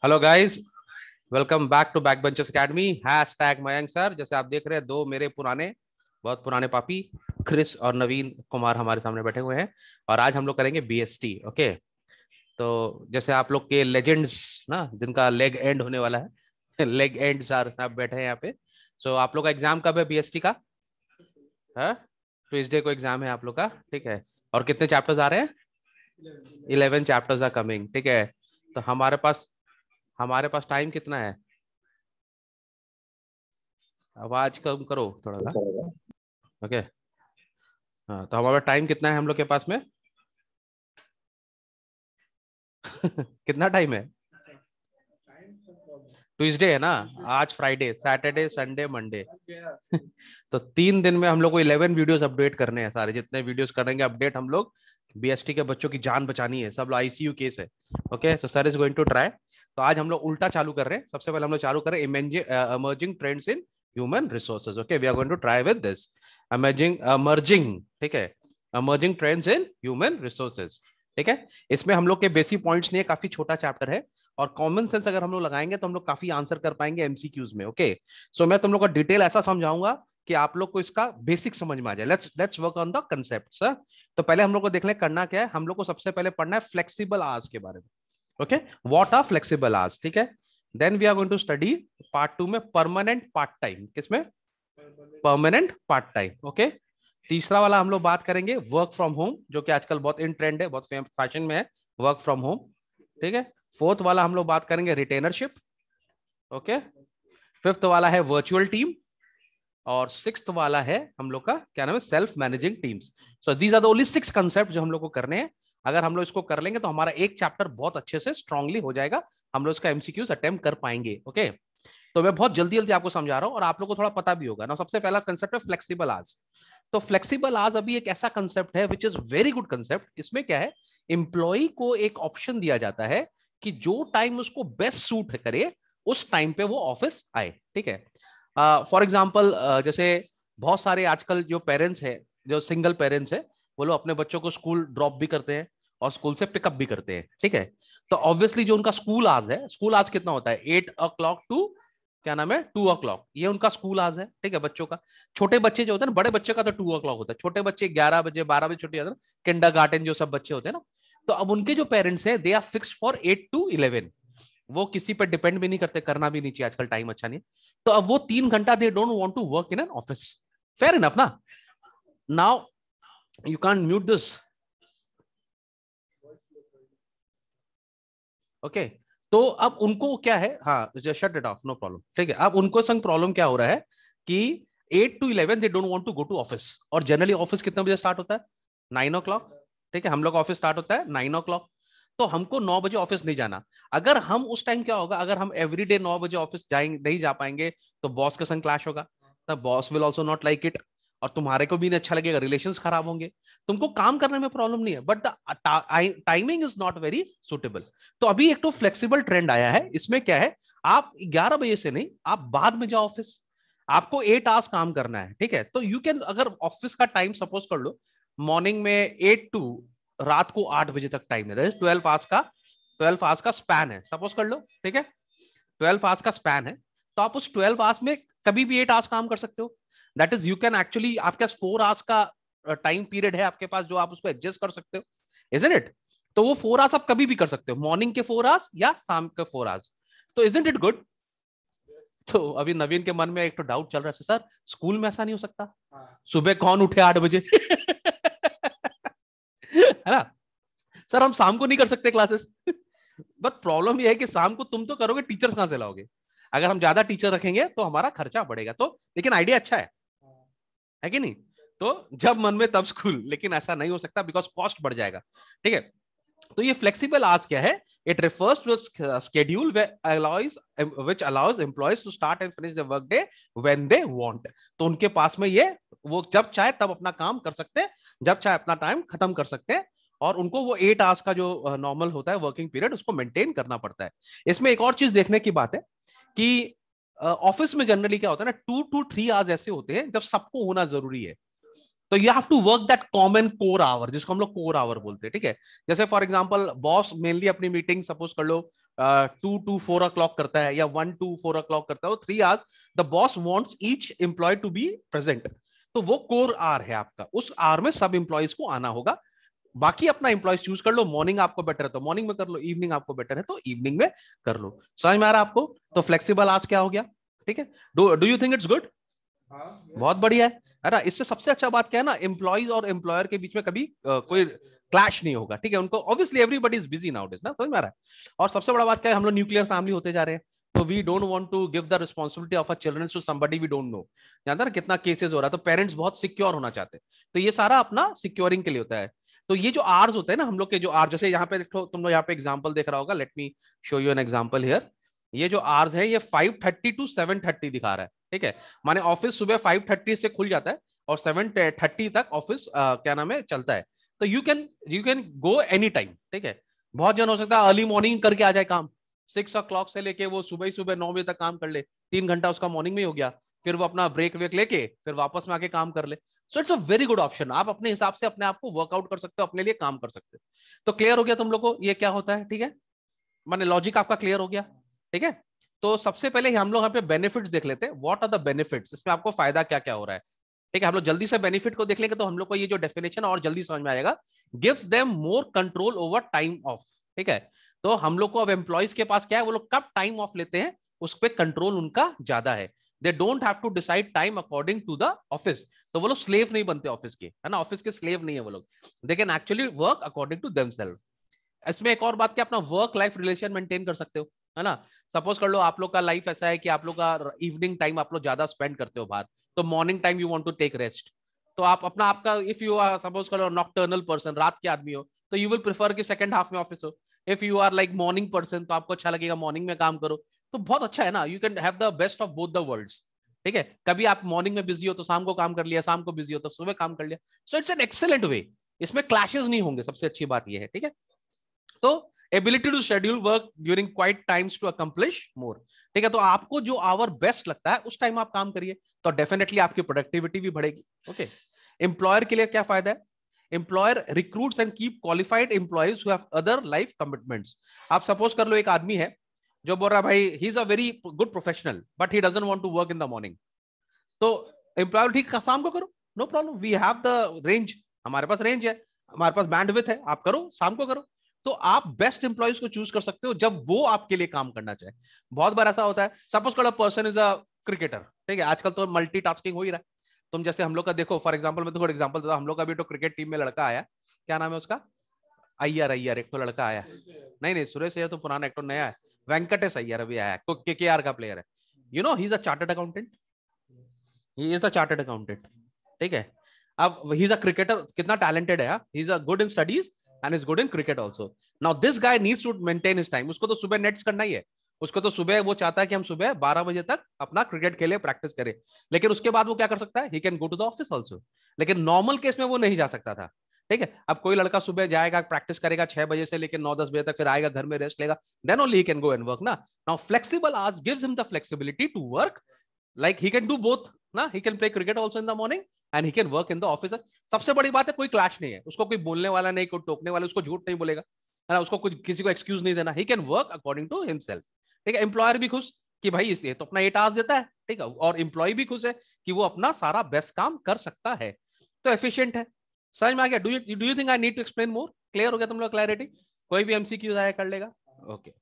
Hello guys, welcome back to back benchers academy hashtag Mayank sir. जैसे आप देख रहे हैं, दो मेरे बहुत पुराने पापी क्रिस और नवीन कुमार हमारे सामने बैठे हुए हैं। और आज हम लोग करेंगे बीएसटी। ओके, तो जैसे आप लोग के लेजेंड्स ना, जिनका लेग एंड होने वाला है लेग एंड सर आप बैठे हैं यहाँ पे। सो आप लोग का एग्जाम कब है बीएसटी का? है ट्यूसडे को एग्जाम है आप लोग का, ठीक है। और कितने चैप्टर्स आ रहे हैं? 11 चैप्टर्स आर कमिंग, ठीक है। तो हमारे पास टाइम कितना है? आवाज कम करो थोड़ा सा। ओके, हाँ, तो हमारा टाइम कितना है हम लोग के पास में? कितना टाइम है? ट्यूसडे है ना, आज फ्राइडे, सैटरडे, संडे, मंडे। तो 3 दिन में हम लोग को 11 वीडियोस अपडेट करने हैं। सारे जितने वीडियोस करेंगे अपडेट हम लोग, बीएसटी के बच्चों की जान बचानी है। सब लोग आईसीयू केस है। Okay, so sir is going to try. तो आज हम लोग उल्टा चालू कर रहे हैं। सबसे पहले हम लोग चालू कर रहे हैं emerging trends in human resources. Okay, we are going to try with this emerging, ठीक है, emerging trends in human resources. ठीक है, इसमें हम लोग के बेसिक पॉइंट्स नहीं है, काफी छोटा चैप्टर है। और कॉमन सेंस अगर हम लोग लगाएंगे तो हम लोग काफी आंसर कर पाएंगे एमसीक्यूज में। ओके, सो मैं तुम लोग को डिटेल ऐसा समझाऊंगा कि आप लोग को इसका बेसिक समझ में आ जाए। Let's work on the concept. तो पहले हम लोग को देख लें करना क्या है। हम लोग को सबसे पहले पढ़ना है फ्लेक्सिबल आवर्स के बारे में। Okay, what are flexible hours, ठीक है। Then we are going to study part 2 में परमानेंट पार्ट टाइम। किसमें? Permanent part time. ओके, तीसरा वाला हम लोग बात करेंगे वर्क फ्रॉम होम, जो कि आजकल बहुत इन ट्रेंड है, बहुत फैशन में है वर्क फ्रॉम होम, ठीक है। फोर्थ वाला हम लोग बात करेंगे रिटेनरशिप। ओके, फिफ्थ वाला है वर्चुअल टीम। और सिक्स्थ वाला है हम लोग का क्या नाम है, self managing teams. So these are the only 6 concept जो हम लोग को करने हैं। अगर हम लोग इसको कर लेंगे तो हमारा एक चैप्टर बहुत अच्छे से स्ट्रांगली हो जाएगा। हम लोग इसका एमसीक्यूज अटेम्प्ट कर पाएंगे। ओके, तो मैं बहुत जल्दी जल्दी आपको समझा रहा हूं और आप लोग को थोड़ा पता भी होगा ना। सबसे पहला कंसेप्ट है फ्लेक्सिबल आवर्स। तो फ्लेक्सिबल आवर्स अभी एक ऐसा कंसेप्ट है which is very good concept. इसमें क्या है, एम्प्लॉय को एक ऑप्शन दिया जाता है कि जो टाइम उसको बेस्ट सूट करे उस टाइम पे वो ऑफिस आए, ठीक है। फॉर एग्जाम्पल, जैसे बहुत सारे आजकल जो पेरेंट्स है, जो सिंगल पेरेंट्स है, वो लोग अपने बच्चों को स्कूल ड्रॉप भी करते हैं और स्कूल से पिकअप भी करते हैं, ठीक है। तो ऑब्वियसली जो उनका स्कूल आज है, स्कूल आज कितना होता है, 8 o'clock टू क्या नाम है 2 o'clock, ये उनका स्कूल आज है, ठीक है, बच्चों का। छोटे बच्चे जो होते हैं ना, बड़े बच्चे का तो 2 o'clock होता है, छोटे बच्चे 11 बजे 12 बजे छुट्टी जाते हैं ना, किंडर गार्डन जो सब बच्चे होते हैं ना। तो अब उनके जो पेरेंट्स हैं, they are fix for 8 to 11। वो किसी पर डिपेंड भी नहीं करते, करना भी नहीं चाहिए, आजकल टाइम अच्छा नहीं। तो अब वो 3 घंटा they don't want to work in an office. Fair enough ना। Now you can't mute this. Okay, तो अब उनको क्या है, हाँ shut it off, no problem, ठीक है। अब उनको संग प्रॉब्लम क्या हो रहा है कि 8 to 11 they don't want to go to office. और जनरली ऑफिस कितने बजे स्टार्ट होता है? 9 o'clock, ठीक है। हम लोग ऑफिस स्टार्ट होता है 9 o'clock। तो हमको 9 बजे ऑफिस नहीं जाना। अगर हम उस टाइम क्या होगा, अगर हम एवरीडे 9 बजे ऑफिस जाएंगे, नहीं जा पाएंगे, तो बॉस के संग क्लैश होगा। तब boss will also not like it, और तुम्हारे को भी नहीं अच्छा लगेगा, रिलेशंस खराब होंगे। तुमको काम करने में प्रॉब्लम नहीं है, but the timing is not very suitable. तो अभी एक तो फ्लेक्सिबल ट्रेंड आया है। इसमें क्या है, आप 11 बजे से नहीं, आप बाद में जाओ ऑफिस। आपको 8 आवर्स काम करना है, ठीक है। तो यू कैन, अगर ऑफिस का टाइम सपोज कर लो मॉर्निंग में 8 टू रात को 8 बजे तक टाइम है, 12 आवर्स का स्पैन है, सपोज कर लो, ठीक है। 12 आवर्स का स्पैन है। तो आप उस 12 आवर्स में कभी भी 8 आवर्स काम कर सकते हो। That is, you can actually, आपके पास 4 आवर्स का टाइम पीरियड है आपके पास, जो आप उसको एडजस्ट कर सकते हो, इजंट इट। तो वो 4 आवर्स आप कभी भी कर सकते हो, मॉर्निंग के 4 आवर्स या शाम के 4 आवर्स। तो इजंट इट गुड। तो अभी नवीन के मन में एक तो डाउट चल रहा है, सर स्कूल में ऐसा नहीं हो सकता, सुबह कौन उठे 8 बजे है ना। सर हम शाम को नहीं कर सकते क्लासेस बट प्रॉब्लम यह है कि शाम को तुम तो करोगे, टीचर्स कहां से लाओगे? अगर हम ज्यादा टीचर रखेंगे तो हमारा खर्चा बढ़ेगा। तो लेकिन आइडिया अच्छा है कि नहीं? तो जब मन में तब स्कूल, लेकिन ऐसा नहीं हो सकता बिकॉज कॉस्ट बढ़ जाएगा, ठीक है। तो ये फ्लेक्सिबल आवर्स क्या है, it refers to schedule which allows employees to start and finish their work day when they want। तो उनके पास में ये, वो जब चाहे तब अपना काम कर सकते हैं, जब चाहे अपना टाइम खत्म कर सकते हैं। और उनको वो 8 आवर्स का जो नॉर्मल होता है वर्किंग पीरियड, उसको मेंटेन करना पड़ता है। इसमें एक और चीज देखने की बात है कि ऑफिस में जनरली क्या होता है ना, 2 to 3 आवर्स ऐसे होते हैं जब सबको होना जरूरी है। तो you have to work that common core hour, जिसको हम लोग कोर आवर बोलते हैं, ठीक है। जैसे फॉर एग्जांपल बॉस मेनली अपनी मीटिंग सपोज कर लो 2 to 4 o'clock करता है, या 1 to 4 o'clock करता है, वो 3 hours the boss wants each employee to be present. तो वो कोर आवर है आपका, उस आवर में सब एम्प्लॉयज को आना होगा। बाकी अपना एम्प्लॉयज चूज कर लो, मॉर्निंग आपको बेटर है तो मॉर्निंग में कर लो, इवनिंग आपको बेटर है तो इवनिंग में कर लो। समझ में आ रहा है आपको? तो फ्लेक्सिबल आज क्या हो गया, ठीक है। Do you think it's good? बहुत बढ़िया है ना। इससे सबसे अच्छा बात क्या है ना, एम्प्लॉयज और एम्प्लॉयर के बीच में कभी कोई क्लैश नहीं होगा, ठीक है। उनको obviously everybody is busy now days ना, समझ में आ रहा है। और सबसे बड़ा बात क्या है, हम लोग न्यूक्लियर फैमिली होते जा रहे हैं, तो we don't want to give the responsibility of a children to somebody we don't know. जानते हैं ना कितना केसेस हो रहा है, तो पेरेंट्स बहुत सिक्योर होना चाहते हैं, तो ये सारा अपना सिक्योरिंग के लिए होता है। तो ये जो आर्स होते हैं ना हम लोग के, जो आर, जैसे यहाँ पे देखो तुम लोग यहाँ पे एग्जांपल देख रहा होगा, let me show you an example here. ये जो आर्स है ये 5:30 to 7:30 दिखा रहा है, ठीक है। माने ऑफिस सुबह 5:30 से खुल जाता है और 7:30 तक ऑफिस क्या नाम है चलता है। तो you can go any time, ठीक है। बहुत जन हो सकता है अर्ली मॉर्निंग करके आ जाए काम, 6 o'clock से लेके वो सुबह ही सुबह 9 बजे तक काम कर ले, 3 घंटा उसका मॉर्निंग में हो गया, फिर वो अपना ब्रेक वेक लेके फिर वापस में आके काम कर ले। So it's a very good option, आप अपने हिसाब से अपने आप को वर्कआउट कर सकते हो, अपने लिए काम कर सकते हो। तो क्लियर हो गया तुम लोग को ये क्या होता है, ठीक है। माने लॉजिक आपका क्लियर हो गया, ठीक है। तो सबसे पहले हम लोग यहाँ पे बेनिफिट्स देख लेते हैं, व्हाट आर द बेनिफिट्स, इसमें आपको फायदा क्या क्या हो रहा है, ठीक है। हम लोग जल्दी से बेनिफिट को देख लेंगे तो हम लोग को ये जो डेफिनेशन और जल्दी समझ में आएगा। Gives them more control over time of, ठीक है। तो हम लोग को अब एम्प्लॉयज के पास क्या है, वो लोग कब टाइम ऑफ लेते हैं उस पर कंट्रोल उनका ज्यादा है। They don't have to decide time according to the office, तो वो लोग स्लेव नहीं बनते ऑफिस के, है ना, ऑफिस के स्लेव नहीं है वो लोग, they can actually work according to themselves. इसमें एक और बात कि अपना वर्क लाइफ रिलेशन मेंटेन कर सकते हो, है ना। सपोज कर लो आप लोग का लाइफ ऐसा है कि आप लोग का इवनिंग टाइम आप लोग ज्यादा स्पेंड करते हो बाहर, तो morning time you want to take rest, तो आप अपना आपका इफ यू आर सपोज करो नॉकटर्नल पर्सन, रात के आदमी हो, तो यू विल प्रेफर कि सेकंड हाफ में ऑफिस हो। If you are like morning person, तो आपको अच्छा लगेगा मॉर्निंग में काम करो। तो बहुत अच्छा है ना, you can have the best of both the worlds, ठीक है। कभी आप मॉर्निंग में बिजी हो तो शाम को काम कर लिया, शाम को बिजी हो तो सुबह काम कर लिया। सो इट्स एन एक्सेलेंट वे, इसमें क्लैशेस नहीं होंगे, सबसे अच्छी बात यह है, ठीक है। तो ability to schedule work during quiet times to accomplish more, ठीक है। तो आपको जो आवर बेस्ट लगता है उस टाइम आप काम करिए, तो डेफिनेटली आपकी प्रोडक्टिविटी भी बढ़ेगी, ओके। एम्प्लॉयर के लिए क्या फायदा है, employer recruits and keep qualified employees who have other life commitments. आप सपोज कर लो एक आदमी है जो बोल रहा है भाई he is a very good professional but he doesn't want to work in the morning, तो एम्प्लॉयर ठीक शाम को करो, no problem, we have the range, हमारे पास रेंज है, हमारे पास बैंडविड्थ है, आप करो शाम को करो। तो आप बेस्ट एम्प्लॉयज को चूज कर सकते हो जब वो आपके लिए काम करना चाहे। बहुत बार ऐसा होता है, सपोज करो पर्सन इज अ क्रिकेटर, ठीक है, आजकल तो मल्टीटास्किंग हो ही रहा है। तुम जैसे हम लोग का देखो फॉर एग्जांपल, मैं तो एग्जांपल देता हूं, हम लोग का भी तो क्रिकेट टीम में लड़का आया, क्या नाम है उसका, अय्यर, अय्यर एक तो लड़का आया, नहीं नहीं सुरेश अय्यर तो पुराना, एक तो नया है, वेंकटेश अय्यर अभी आया, तो केकेआर का प्लेयर है, you know he is a chartered accountant, he is a chartered accountant, ठीक है। अब ही इज अ क्रिकेटर, कितना टैलेंटेड है, he is a good in studies and is good in cricket also. Now this guy needs to maintain his time, उसको तो सुबह nets करना ही है, उसको तो सुबह वो चाहता है कि हम सुबह 12 बजे तक अपना क्रिकेट खेले, प्रैक्टिस करें, लेकिन उसके बाद वो क्या कर सकता है, he can go to the office also, लेकिन नॉर्मल केस में वो नहीं जा सकता था, ठीक है। अब कोई लड़का सुबह जाएगा, प्रैक्टिस करेगा 6 बजे से लेकर 9-10 बजे तक, फिर आएगा घर में रेस्ट लेगा, then only he can go and work ना। Now flexible hours gives him the flexibility to work, like he can do both ना, he can play cricket also in the morning and he can work in the office। सबसे बड़ी बात है कोई clash नहीं है, उसको कोई बोलने वाला नहीं, कोई टोकने वाला, उसको झूठ नहीं बोलेगा, है ना, उसको कुछ किसी को एक्सक्यूज नहीं देना, he can work according to himself, ठीक है। एम्प्लॉयर भी खुश कि भाई इसलिए तो अपना 8 आवर्स देता है, ठीक है, और एम्प्लॉय भी खुश है कि वो अपना सारा बेस्ट काम कर सकता है, तो एफिशिएंट है। समझ में आ गया? Do you think I need to explain more? Clear हो गया तुम लोग? क्लैरिटी? कोई भी एमसीक्यू आया कर लेगा, ओके।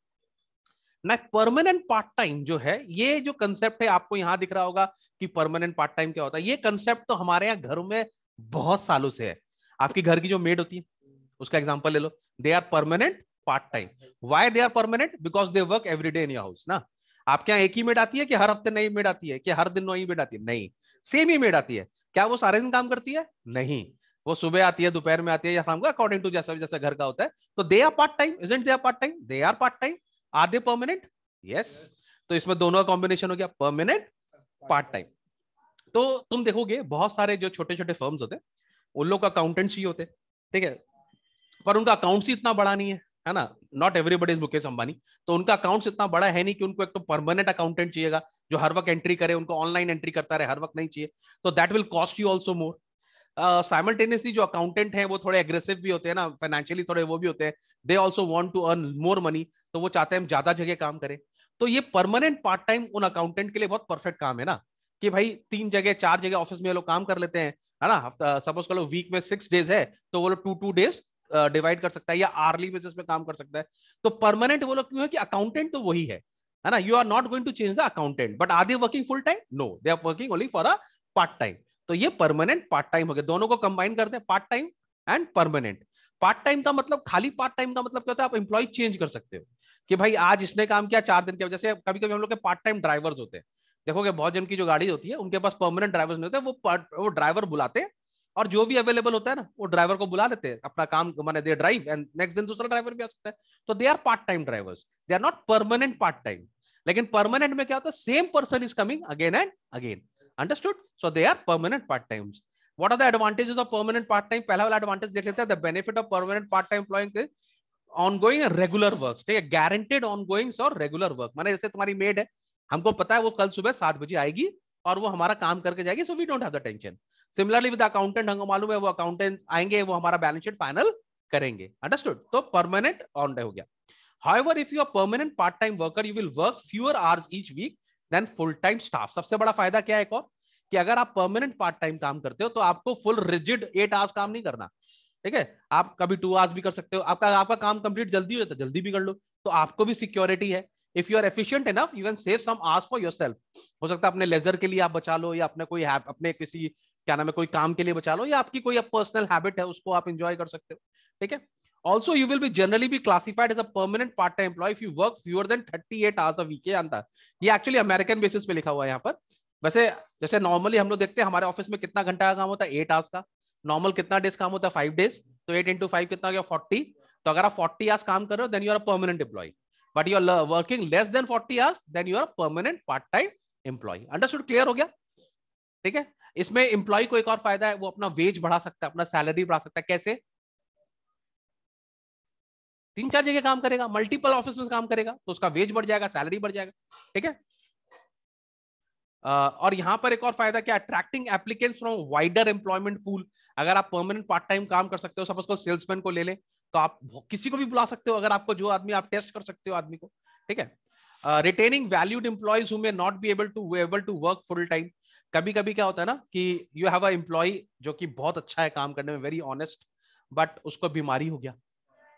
ना परमानेंट पार्ट टाइम जो है, ये जो कंसेप्ट है आपको यहां दिख रहा होगा कि परमानेंट पार्ट टाइम क्या होता है, ये कंसेप्ट तो हमारे यहाँ घरों में बहुत सालों से है। आपकी घर की जो मेड होती है उसका एग्जांपल ले लो, they are permanent part time. Why they are permanent? Because they work every day in your house ना। आपके यहाँ एक ही मेड आती है कि हर हफ्ते नई मेड आती है, कि हर दिन नई मेड आती है? नहीं, सेम ही मेड आती है। क्या वो सारे दिन काम करती है? नहीं, वो सुबह आती है, दोपहर में आती है, या शाम को, अकॉर्डिंग टू जैसा जैसा घर का होता है। तो दे are part time, isn't they are part time? They are part time. Are they permanent? Yes. तो इसमें दोनों का कॉम्बिनेशन हो गया, परमानेंट पार्ट टाइम। तो तुम देखोगे बहुत सारे जो छोटे छोटे फर्म्स होते हैं उन लोग अकाउंटेंट्स ही होते, ठीक है, पर उनका अकाउंट्स ही इतना बड़ा नहीं है ना। Not everybody is Mukesh Ambani, तो उनका अकाउंट्स इतना बड़ा है नहीं कि उनको एक तो परमानेंट अकाउंटेंट चाहिएगा जो हर वक्त एंट्री करे, उनको ऑनलाइन एंट्री करता रहे, हर वक्त नहीं चाहिए, तो that will cost you also more. Simultaneously जो अकाउंटेंट हैं वो थोड़े एग्रेसिव भी होते हैं ना, फाइनेंशियली थोड़े वो भी होते हैं, they also want to earn more money, तो वो चाहते हैं हम ज्यादा जगह काम करें। तो ये परमानेंट पार्ट टाइम उन अकाउंटेंट के लिए बहुत परफेक्ट काम है ना, कि भाई 3 जगह 4 जगह ऑफिस में ये लोग काम कर लेते हैं, है ना। सपोज कर लो वीक में 6 डेज है, तो वो लोग 2 डेज डिवाइड कर सकता है, या आर्ली बेसिस पे काम कर सकता है। तो परमानेंट वो लोग क्यों है कि अकाउंटेंट तो वही है ना। You are not going to change the accountant, but are they working full time? No, they are working only for a part time. तो ये परमानेंट पार्ट टाइम हो गया, दोनों को कंबाइन करते हैं, part time and permanent. Part time का मतलब, खाली पार्ट टाइम का मतलब क्या होता है, आप एम्प्लॉय चेंज कर सकते हो कि भाई आज इसने काम किया 4 दिन के वजह से। कभी कभी हम लोग के पार्ट टाइम ड्राइवर्स होते हैं, देखोगे बहुत जन की जो गाड़ी होती है उनके पास परमानेंट ड्राइवर्स नहीं होते, वो ड्राइवर बुलाते हैं, और जो भी अवेलेबल होता है ना वो ड्राइवर को बुला लेते हैं, अपना काम माने दे ड्राइव, एंड नेक्स्ट दिन दूसरा ड्राइवर भी आ सकता है। तो दे are part time drivers, they are not permanent part time. लेकिन परमानेंट में क्या होता है, same person is coming again and again, understood? So they are permanent part times. What are the advantages of permanent part time? पहला वाला advantage देख लेते हैं, the benefit of permanent part time employ, ongoing regular work, ठीक है, guaranteed ऑनगोइंग्स और regular work. माने जैसे तुम्हारी मेड है, हमको पता है वो कल सुबह 7 बजे आएगी और वो हमारा काम करके जाएगी, so we don't have the tension. Similarly with accountant, हमको मालूम है वो अकाउंटेंट आएंगे, वो हमारा बैलेंस शीट फाइनल करेंगे, अंडरस्टूड? तो परमानेंट ऑन डे हो गया। However, if you are permanent part-time worker, you will work fewer hours each week than full-time staff. सबसे बड़ा फायदा क्या है एक और, कि अगर आप परमानेंट पार्ट टाइम काम करते हो तो आपको फुल रिजिड 8 आवर्स काम नहीं करना, ठीक है। आप कभी 2 आवर्स भी कर सकते हो, आपका काम कंप्लीट जल्दी हो जाता है, जल्दी भी कर लो, तो आपको भी सिक्योरिटी है। If you are efficient enough, you can save some hours for yourself. हो सकता है अपने लेजर के लिए आप बचा लो, या अपने कोई अपने किसी क्या नाम है कोई काम के लिए बचा लो, या आपकी कोई पर्सनल हैबिट है उसको आप एंजॉय कर सकते हो, ठीक है। Also, you will be generally be classified as a permanent part-time employee if you work fewer than 38 hours a week. ये आता है, ये एक्चुअली अमेरिकन बेसिस पे लिखा हुआ है यहाँ पर। वैसे जैसे नॉर्मली हम लोग देखते हैं हमारे ऑफिस में कितना घंटा का काम होता है, 8 आवर्स का। नॉर्मल कितना डेज काम होता है, 5 डेज, तो 8 into 5 कितना गया, 40। तो अगर आप 40 आवर्स काम कर रहे हो, then you are a permanent employ. But you are working less than 40 hours, then you are a permanent part time employ. Understood? Clear हो गया, ठीक है। इसमें एम्प्लॉय को एक और फायदा है, वो अपना वेज बढ़ा सकता है, अपना सैलरी बढ़ा सकता है। कैसे? 3-4 जगह काम करेगा, मल्टीपल ऑफिस में काम करेगा, तो उसका वेज बढ़ जाएगा, सैलरी बढ़ जाएगा, ठीक है। और यहां पर एक और फायदा क्या, attracting applicants from wider employment pool. अगर आप परमानेंट पार्ट टाइम काम कर सकते हो, सपोज को सेल्समैन को ले ले, तो आप किसी को भी बुला सकते हो, अगर आपको जो आदमी, आप टेस्ट कर सकते हो आदमी को, ठीक है। Retaining valued employees who may not be able to work full time. कभी कभी क्या होता है ना कि यू हैव अ एम्प्लॉय जो कि बहुत अच्छा है काम करने में, वेरी ऑनेस्ट, बट उसको बीमारी हो गया,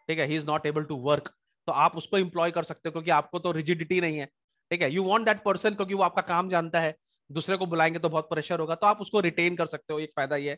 ठीक है, he is not able to work, तो आप उसको एम्प्लॉय कर सकते हो, क्योंकि आपको तो रिजिडिटी नहीं है, ठीक है। यू वांट दैट पर्सन, क्योंकि वो आपका काम जानता है, दूसरे को बुलाएंगे तो बहुत प्रेशर होगा, तो आप उसको रिटेन कर सकते हो, एक फायदा ये है।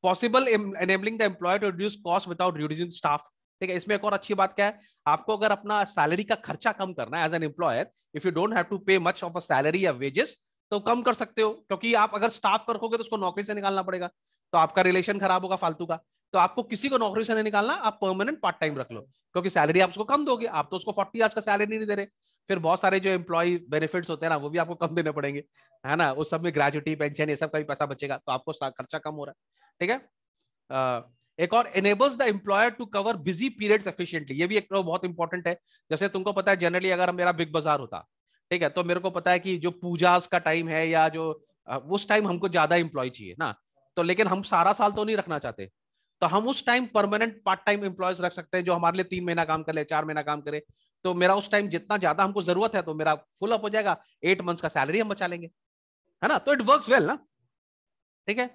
Possible enabling the employ to reduce cost without reducing staff, ठीक है। इसमें एक और अच्छी बात क्या है, आपको अगर अपना सैलरी का खर्चा कम करना है as an employer, if you don't have to pay much of a salary या वेजेस, तो कम कर सकते हो, क्योंकि आप अगर स्टाफ रखोगे तो उसको नौकरी से निकालना पड़ेगा, तो आपका रिलेशन खराब होगा फालतू का। तो आपको किसी को नौकरी से नहीं निकालना, आप परमानेंट पार्ट टाइम रख लो, क्योंकि सैलरी आप उसको कम दोगे, आप तो उसको 40 आवर्स का सैलरी नहीं दे रहे। फिर बहुत सारे जो एम्प्लॉय बेनिफिट्स होते हैं ना, वो भी आपको कम देने पड़ेंगे, है ना, उस सब में ग्रेजुटी, पेंशन, ये सब का भी पैसा बचेगा, तो आपको खर्चा कम हो रहा है, ठीक है। एक और, enables the employer to cover busy periods efficiently, ये भी एक बहुत इंपॉर्टेंट है। जैसे तुमको पता है जनरली अगर मेरा बिग बाजार होता, ठीक है, तो मेरे को पता है कि जो पूजा का टाइम है, या जो उस टाइम हमको ज्यादा एम्प्लॉय चाहिए ना, तो लेकिन हम सारा साल तो नहीं रखना चाहते, तो हम उस time permanent part time employees रख सकते हैं, जो हमारे लिए 3 महीना काम कर ले, 4 महीना काम करे, तो मेरा उस टाइम जितना ज्यादा हमको जरूरत है, तो मेरा फुल अप हो जाएगा, 8 मंथ्स का सैलरी हम बचा लेंगे, है ना। तो इट वर्क्स वेल ना, ठीक है।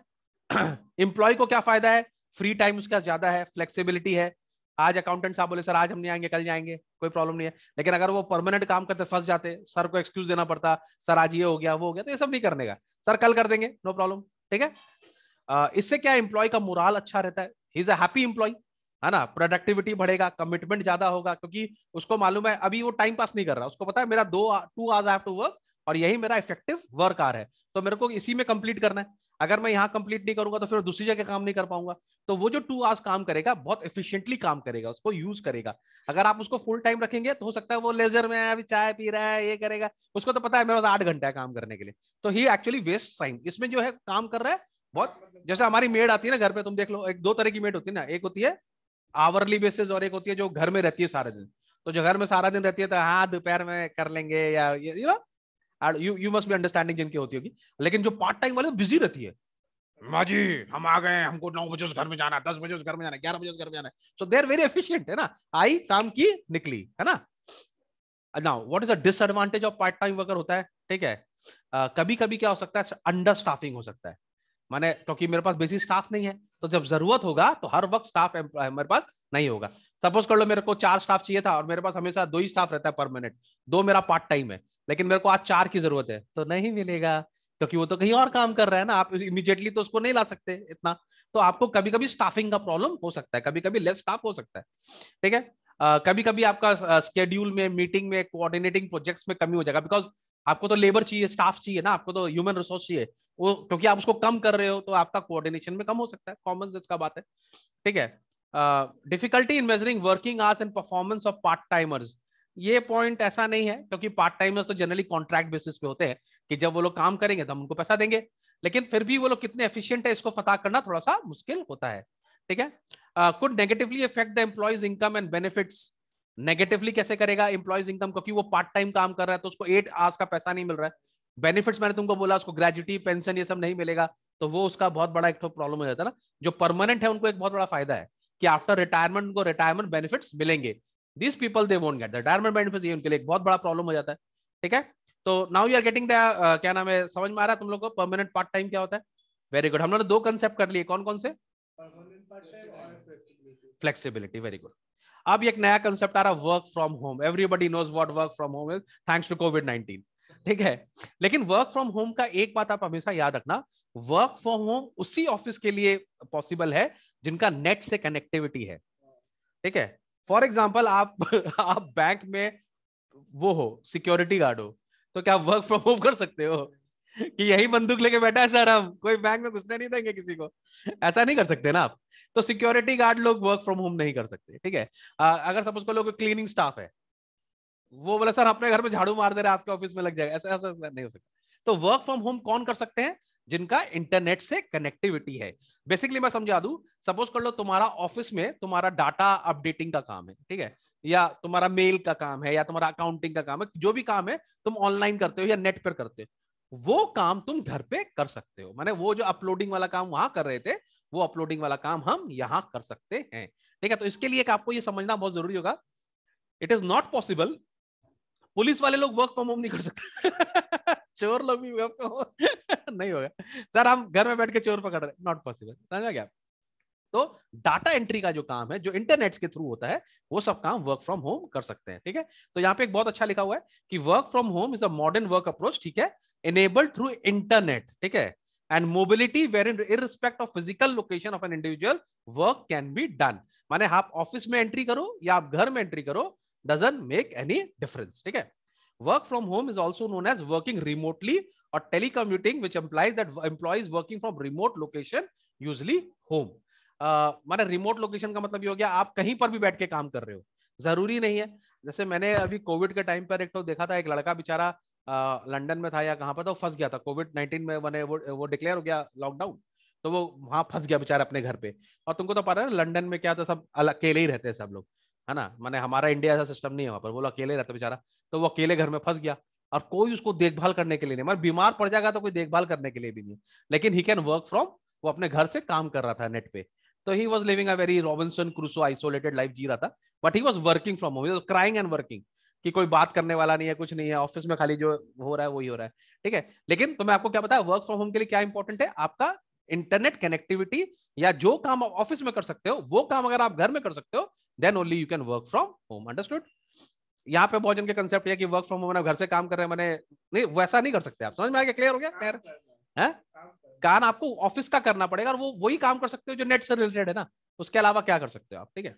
एम्प्लॉय को क्या फायदा है, फ्री टाइम उसका ज्यादा है, फ्लेक्सिबिलिटी है। आज अकाउंटेंट साहब बोले सर आज हम नहीं आएंगे, कल जाएंगे, कोई प्रॉब्लम नहीं है। लेकिन अगर वो परमानेंट काम करते फंस जाते, सर को एक्सक्यूज देना पड़ता, सर आज ये हो गया वो हो गया, तो ये सब नहीं करने का, सर कल कर देंगे, नो प्रॉब्लम, ठीक है। इससे क्या, एम्प्लॉय का मोरल अच्छा रहता है, he is a happy employ, है ना। प्रोडक्टिविटी बढ़ेगा, कमिटमेंट ज्यादा होगा, क्योंकि उसको मालूम है अभी वो टाइम पास नहीं कर रहा, उसको पता है मेरा 2 hours I have to work, और यही मेरा इफेक्टिव वर्क आवर है, तो मेरे को इसी में कंप्लीट करना है। अगर मैं यहाँ कंप्लीट नहीं करूंगा तो फिर दूसरी जगह काम नहीं कर पाऊंगा। तो वो जो 2 आवर्स काम करेगा, बहुत एफिशिएंटली काम करेगा, उसको यूज करेगा। अगर आप उसको फुल टाइम रखेंगे तो हो सकता है वो लेजर में अभी चाय पी रहा है, ये करेगा, उसको तो पता है मेरे पास 8 घंटा है काम करने के लिए, तो ही एक्चुअली वेस्ट टाइम। इसमें जो है काम कर रहा है बहुत, जैसे हमारी मेड आती है ना घर पे, तुम देख लो, एक 2 तरह की मेड होती है ना, एक होती है आवरली बेसिस, और एक होती है जो घर में रहती है सारा दिन। तो जो घर में सारा दिन रहती है, तो हाँ दोपहर में कर लेंगे, या यू मस्ट बी अंडरस्टैंडिंग जिनकी होती होगी। लेकिन जो पार्ट टाइम वाले बिजी रहती है, माँ जी हम आ गए, हमको 9 बजे उस घर में जाना है, 10 बजे उस घर में जाना है, 11 बजे उस घर में जाना है। सो दे आर वेरी एफिशिएंट, है ना, आई काम की निकली, है ना। Now what is a disadvantage of part time worker होता है, ठीक है, कभी कभी क्या हो सकता है, अंडर स्टाफिंग हो सकता है। माने क्योंकि मेरे पास बेसिक स्टाफ नहीं है, तो जब जरूरत होगा तो हर वक्त स्टाफ मेरे पास नहीं होगा। सपोज कर लो मेरे को 4 स्टाफ चाहिए था और मेरे पास हमेशा 2 ही स्टाफ रहता है परमानेंट, 2 मेरा पार्ट टाइम है, लेकिन मेरे को आज 4 की जरूरत है, तो नहीं मिलेगा, क्योंकि वो तो कहीं और काम कर रहा है ना, आप इमीडिएटली तो उसको नहीं ला सकते इतना। तो आपको कभी कभी स्टाफिंग का प्रॉब्लम हो सकता है, कभी कभी लेस स्टाफ हो सकता है, ठीक है। कभी कभी आपका स्केड्यूल में, मीटिंग में, कोऑर्डिनेटिंग प्रोजेक्ट्स में कमी हो जाएगा, बिकॉज आपको तो लेबर चाहिए, स्टाफ चाहिए ना, आपको तो ह्यूमन रिसोर्स चाहिए, वो क्योंकि आप उसको कम कर रहे हो तो आपका कोऑर्डिनेशन में कम हो सकता है, कॉमन सेंस का बात है, ठीक है। Difficulty in measuring working hours and performance of part timers, ये पॉइंट ऐसा नहीं है, क्योंकि पार्ट टाइमर्स तो जनरली कॉन्ट्रैक्ट बेसिस पे होते हैं कि जब वो लोग काम करेंगे तो हम उनको पैसा देंगे, लेकिन फिर भी वो लोग कितने एफिशिएंट है इसको पता करना थोड़ा सा मुश्किल होता है, ठीक है। Could negatively affect the employees income and benefits, negatively कैसे करेगा एम्प्लॉयज इनकम, क्योंकि वो पार्ट टाइम काम कर रहा है तो उसको 8 आवर्स का पैसा नहीं मिल रहा है। बेनिफिट्स मैंने तुमको बोला, उसको ग्रेजुटी, पेंशन, ये सब नहीं मिलेगा, तो वो उसका बहुत बड़ा एक तो प्रॉब्लम हो जाता है ना। जो परमानेंट है उनको एक बहुत बड़ा फायदा है कि आफ्टर रिटायरमेंट उनको रिटायरमेंट बेनिफिट्स मिलेंगे, this people they won't get the retirement benefits, ये उनके लिए एक बहुत बड़ा प्रॉब्लम हो जाता है, ठीक है। तो now you are getting the, क्या नाम है, समझ में आ रहा है तुम लोग को परमानेंट पार्ट टाइम क्या होता है। वेरी गुड, हम लोगों ने 2 कंसेप्ट कर लिए, कौन कौन से, फ्लेक्सिबिलिटी, वेरी गुड। अब एक नया कंसेप्ट आ रहा है, work from home, everybody knows what work from home is, thanks to कोविड-19, ठीक है। लेकिन वर्क फ्रॉम होम का एक बात आप हमेशा याद रखना, वर्क फ्रॉम होम उसी ऑफिस के लिए पॉसिबल है जिनका नेट से कनेक्टिविटी है, ठीक है। फॉर एग्जाम्पल आप आप बैंक में वो हो, सिक्योरिटी गार्ड हो, तो क्या वर्क फ्रॉम होम कर सकते हो कि यही बंदूक लेके बैठा है सर, हम कोई बैंक में घुसने नहीं देंगे किसी को, ऐसा नहीं कर सकते ना आप। तो सिक्योरिटी गार्ड लोग वर्क फ्रॉम होम नहीं कर सकते, ठीक है। अगर सपोज को लोग क्लीनिंग स्टाफ है, वो बोला सर अपने घर में झाड़ू मार दे रहे आपके ऑफिस में लग जाएगा, ऐसा ऐसा नहीं हो सकता। तो वर्क फ्रॉम होम कौन कर सकते हैं, जिनका इंटरनेट से कनेक्टिविटी है। बेसिकली मैं समझा दूं, सपोज कर लो तुम्हारा ऑफिस में तुम्हारा डाटा अपडेटिंग का काम है, ठीक है, या तुम्हारा मेल का काम है, या तुम्हारा अकाउंटिंग का काम है, जो भी काम है तुम ऑनलाइन करते हो या नेट पर करते हो, वो काम तुम घर पे कर सकते हो। माने वो जो अपलोडिंग वाला काम वहां कर रहे थे, वो अपलोडिंग वाला काम हम यहां कर सकते हैं, ठीक है। तो इसके लिए आपको ये समझना बहुत जरूरी होगा, it is not possible, police वाले लोग वर्क फ्रॉम होम नहीं कर सकते चोर लोग भी वर्क फ्रॉम होम नहीं होगा, सर हम घर में बैठ के चोर पकड़ रहे, नॉट पॉसिबल, समझा क्या। तो डाटा एंट्री का जो काम है, जो इंटरनेट के थ्रू होता है, वो सब काम वर्क फ्रॉम होम कर सकते हैं, ठीक है। तो यहाँ पे एक बहुत अच्छा लिखा हुआ है कि work from home is a modern work approach, ठीक है, enabled थ्रू इंटरनेट, ठीक है, and mobility where in irrespective of physical location of an individual, work can be done. माने आप ऑफिस में एंट्री करो या आप घर में एंट्री करो, डजंट मेक एनी डिफरेंस, ठीक है। Work from home is also known as working remotely और telecommuting, which implies that employees working from remote location, usually home। माने रिमोट लोकेशन का मतलब ये हो गया आप कहीं पर भी बैठ के काम कर रहे हो, जरूरी नहीं है। जैसे मैंने अभी कोविड के टाइम पर एक तो देखा था, एक लड़का बेचारा लंदन में था या कहां पर था, फंस गया था कोविड-19 में, मैंने वो डिक्लेयर हो गया लॉकडाउन, तो वो वहां फंस गया बेचारा अपने घर पे। और तुमको तो पता है लंदन में क्या था, सब अकेले ही रहते हैं सब लोग, है ना, माने हमारा इंडिया ऐसा सिस्टम नहीं है वहां पर, वो अकेले रहता बेचारा, तो वो अकेले घर में फंस गया और कोई उसको देखभाल करने के लिए नहीं, मतलब बीमार पड़ जाएगा तो कोई देखभाल करने के लिए भी नहीं, लेकिन ही कैन वर्क फ्रॉम, वो अपने घर से काम कर रहा था नेट पे। तो he was living a very Robinson Crusoe isolated life जी रहा था, but he was working from home, he was crying and working, कि कोई बात करने वाला नहीं है, कुछ नहीं है, ऑफिस में खाली जो हो रहा है वही हो रहा है, ठीक है। लेकिन तो मैं आपको क्या बताया, वर्क फ्रॉम होम के लिए क्या इंपॉर्टेंट है, आपका इंटरनेट कनेक्टिविटी, या जो काम आप ऑफिस में कर सकते हो वो काम अगर आप घर में कर सकते हो, then only you can work from home, understood. यहाँ पे बहुत जन के कंसेप्ट है कि वर्क फ्रॉम होम घर से काम कर रहे हैं, मैंने नहीं, वैसा नहीं कर सकते आप, समझ में आ गया, क्लियर हो गया, क्लियर है। काम आपको ऑफिस का करना पड़ेगा और वो वही काम कर सकते हो जो नेट से रिलेटेड है ना, उसके अलावा क्या कर सकते हो आप, ठीक है।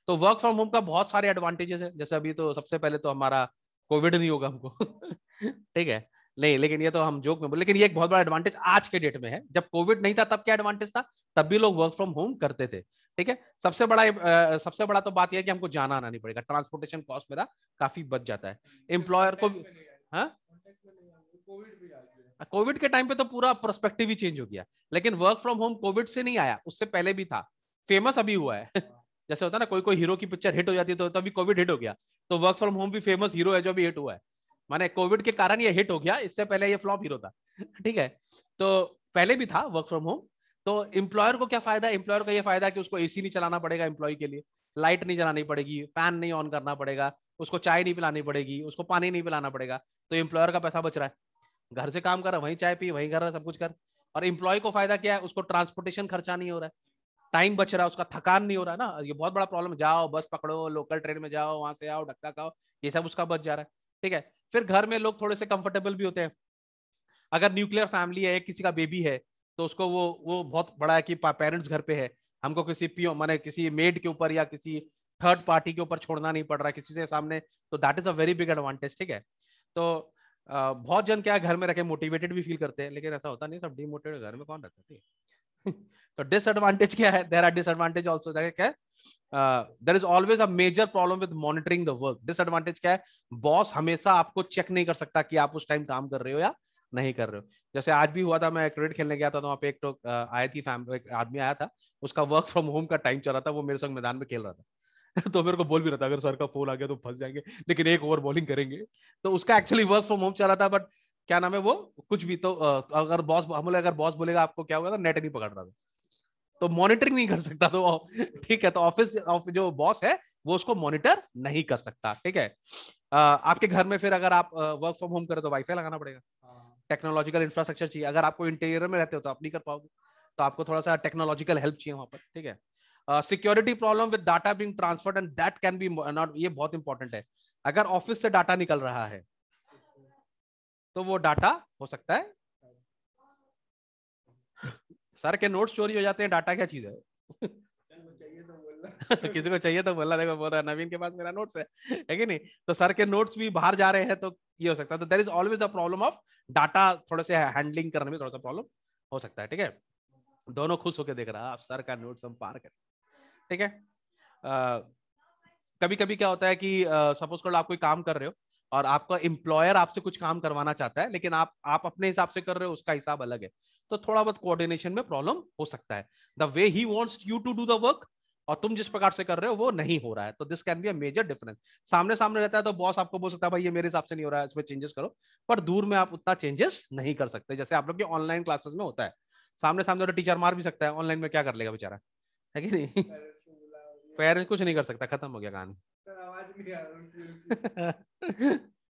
तो वर्क फ्रॉम होम का बहुत सारे एडवांटेजेस है, जैसे अभी तो सबसे पहले तो हमारा कोविड नहीं होगा हमको ठीक है, नहीं, लेकिन ये तो हम जोक में बोले, लेकिन ये एक बहुत बड़ा एडवांटेज आज के डेट में है। जब कोविड नहीं था तब क्या एडवांटेज था, तब भी लोग वर्क फ्रॉम होम करते थे, ठीक है। सबसे बड़ा तो बात यह है कि हमको जाना आना नहीं पड़ेगा, ट्रांसपोर्टेशन कॉस्ट मेरा काफी बच जाता है, एम्प्लॉयर को। हाँ, कोविड के टाइम पे तो पूरा पर्सपेक्टिव ही चेंज हो गया, लेकिन वर्क फ्रॉम होम कोविड से नहीं आया, उससे पहले भी था, फेमस अभी हुआ है जैसे होता है ना, कोई कोई हीरो की पिक्चर हिट हो जाती है तो तभी कोविड हिट हो गया, तो वर्क फ्रॉम होम भी फेमस हीरो है जो भी हिट हुआ है, माने कोविड के कारण ये हिट हो गया, इससे पहले ये फ्लॉप हीरो था ठीक है। तो पहले भी था वर्क फ्रॉम होम, तो एम्प्लॉयर को क्या फायदा है? एम्प्लॉयर का ये फायदा है कि उसको एसी नहीं चलाना पड़ेगा एम्प्लॉय के लिए, लाइट नहीं जलानी पड़ेगी, फैन नहीं ऑन करना पड़ेगा, उसको चाय नहीं पिलानी पड़ेगी, उसको पानी नहीं पिलाना पड़ेगा, तो एम्प्लॉयर का पैसा बच रहा है, घर से काम कर रहा है, वहीं चाय पी, वहीं कर रहा है, सब कुछ कर। और एम्प्लॉय को फायदा क्या है? उसको ट्रांसपोर्टेशन खर्चा नहीं हो रहा है, टाइम बच रहा है, उसका थकान नहीं हो रहा है ना, ये बहुत बड़ा प्रॉब्लम। जाओ बस पकड़ो, लोकल ट्रेन में जाओ, वहां से आओ, धक्का खाओ, ये सब उसका बच जा रहा है। ठीक है, फिर घर में लोग थोड़े से कंफर्टेबल भी होते हैं। अगर न्यूक्लियर फैमिली है, किसी का बेबी है, तो उसको वो बहुत बड़ा है कि पेरेंट्स घर पे है, हमको किसी पियो माने किसी मेड के ऊपर या किसी थर्ड पार्टी के ऊपर छोड़ना नहीं पड़ रहा है किसी से सामने, तो that is a very big advantage. ठीक है, तो बहुत जन क्या घर में रखे मोटिवेटेड भी फील करते हैं, लेकिन ऐसा होता नहीं, सब डिमोटिवेटेड, घर में कौन रहता है? तो डिसएडवांटेज क्या है? देयर आर डिसएडवांटेज आल्सो, क्या है? There is always a major problem with monitoring the work. Disadvantage क्या है? बॉस हमेशा आपको चेक नहीं कर सकता कि आप उस टाइम काम कर रहे हो या नहीं कर रहे हो। जैसे आज भी हुआ था, मैं क्रिकेट खेलने गया था, तो वहाँ पे एक तो आई थी फैमिली, एक आदमी आया था, उसका वर्क फ्रॉम होम का टाइम चला था, वो मेरे संग मैदान में खेल रहा था। तो मेरे को बोल भी रहा था अगर सर का फोन आ गया तो फंस जाएंगे, लेकिन एक ओवर बॉलिंग करेंगे। तो उसका एक्चुअली वर्क फ्रॉम होम चला था, बट क्या नाम है वो, कुछ भी तो अगर बॉस हम अगर बॉस बोलेगा आपको क्या होगा, नेट नहीं पकड़ रहा था, तो मॉनिटरिंग नहीं कर सकता। तो ठीक है, तो ऑफिस जो बॉस है वो उसको मॉनिटर नहीं कर सकता। ठीक है, आपके घर में फिर अगर आप वर्क फ्रॉम होम करें तो वाईफाई लगाना पड़ेगा, टेक्नोलॉजिकल इंफ्रास्ट्रक्चर चाहिए। अगर आपको इंटीरियर में रहते हो तो आप नहीं कर पाओगे, तो आपको थोड़ा सा टेक्नोलॉजिकल हेल्प चाहिए वहां पर। ठीक है, security problem with data being transferred and that can be not, ये बहुत इंपॉर्टेंट है। अगर ऑफिस से डाटा निकल रहा है तो वो डाटा हो सकता है सर के नोट्स चोरी हो जाते हैं, डाटा क्या चीज है? किसी को चाहिए तो बोलना, देखो बोल रहा है नवीन के पास मेरा नोट्स है कि नहीं? तो सर के नोट्स भी बाहर जा रहे हैं तो ये हो सकता है। तो there is always a problem of data, थोड़े से हैंडलिंग करने में थोड़ा सा प्रॉब्लम हो सकता है। ठीक है, दोनों खुश होकर देख रहा है, आप सर का नोट्स हम पार करें। ठीक है, कभी कभी क्या होता है कि सपोज करो आप कोई काम कर रहे हो और आपका एम्प्लॉयर आपसे कुछ काम करवाना चाहता है, लेकिन आप अपने हिसाब से कर रहे हो, उसका हिसाब अलग है, तो थोड़ा बहुत कोऑर्डिनेशन में प्रॉब्लम हो सकता है। The way he wants you to do the work और तुम जिस प्रकार से कर रहे हो वो नहीं हो रहा है, तो this can be a major difference. सामने सामने रहता है तो बॉस आपको बोल सकता है भाई ये मेरे हिसाब से नहीं हो रहा है, इसमें चेंजेस करो, पर दूर में आप उतना चेंजेस नहीं कर सकते, जैसे आप लोग की ऑनलाइन क्लासेस में होता है। सामने सामने तो टीचर मार भी सकता है, ऑनलाइन में क्या कर लेगा बेचारा, है कि नहीं? पेरेंट्स कुछ नहीं कर सकता, खत्म हो गया कहानी।